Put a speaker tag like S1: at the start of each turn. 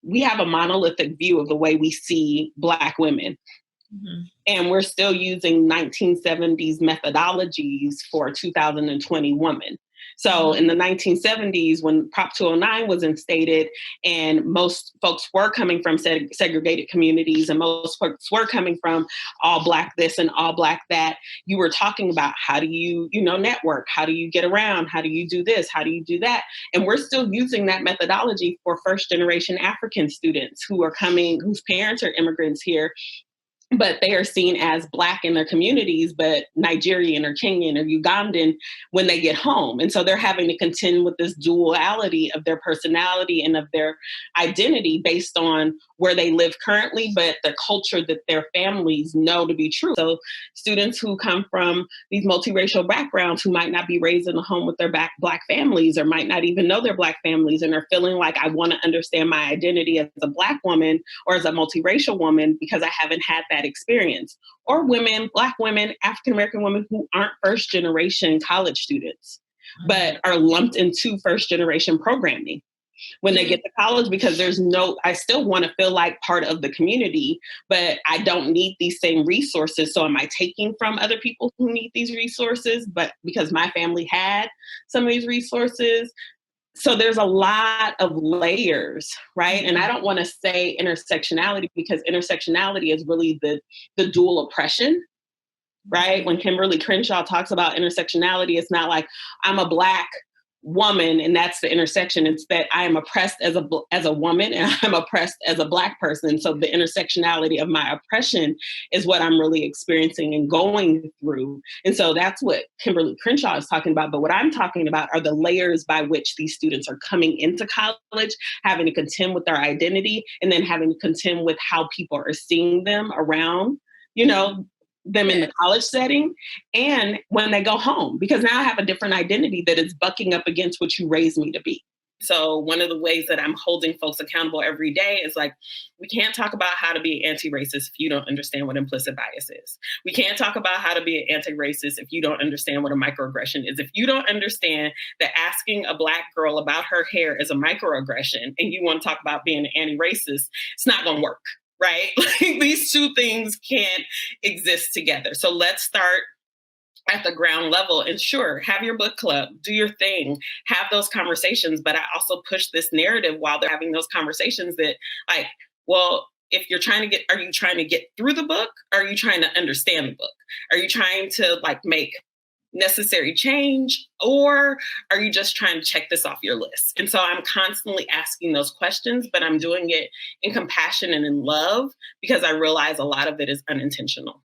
S1: we have a monolithic view of the way we see Black women. Mm-hmm. And we're still using 1970s methodologies for 2020 women. So in the 1970s, when Prop 209 was instated, and most folks were coming from segregated communities, and most folks were coming from all Black this and all Black that, you were talking about how do you, network? How do you get around? How do you do this? How do you do that? And we're still using that methodology for first generation African students who are coming, whose parents are immigrants here, but they are seen as Black in their communities, but Nigerian or Kenyan or Ugandan when they get home. And so they're having to contend with this duality of their personality and of their identity based on where they live currently, but the culture that their families know to be true. So students who come from these multiracial backgrounds, who might not be raised in a home with their Black families, or might not even know their Black families, and are feeling like, I want to understand my identity as a Black woman or as a multiracial woman because I haven't had that experience. Or women, Black women, African-American women who aren't first generation college students, but are lumped into first generation programming when they get to college, because I still want to feel like part of the community, but I don't need these same resources. So am I taking from other people who need these resources, but because my family had some of these resources? So there's a lot of layers, right? And I don't want to say intersectionality, because intersectionality is really the dual oppression, right? When Kimberly Crenshaw talks about intersectionality, it's not like I'm a Black woman and that's the intersection. It's that I am oppressed as a woman, and I'm oppressed as a Black person. So the intersectionality of my oppression is what I'm really experiencing and going through. And so that's what Kimberly Crenshaw is talking about. But what I'm talking about are the layers by which these students are coming into college, having to contend with their identity, and then having to contend with how people are seeing them around, them in the college setting, and when they go home, because now I have a different identity that is bucking up against what you raised me to be. So one of the ways that I'm holding folks accountable every day is like, we can't talk about how to be anti-racist if you don't understand what implicit bias is. We can't talk about how to be an anti-racist if you don't understand what a microaggression is. If you don't understand that asking a Black girl about her hair is a microaggression, and you want to talk about being an anti-racist, it's not going to work. Right? These two things can't exist together. So let's start at the ground level, and sure, have your book club, do your thing, have those conversations. But I also push this narrative while they're having those conversations that, like, well, if you're are you trying to get through the book? Or are you trying to understand the book? Are you trying to make necessary change, or are you just trying to check this off your list? And so I'm constantly asking those questions, but I'm doing it in compassion and in love, because I realize a lot of it is unintentional.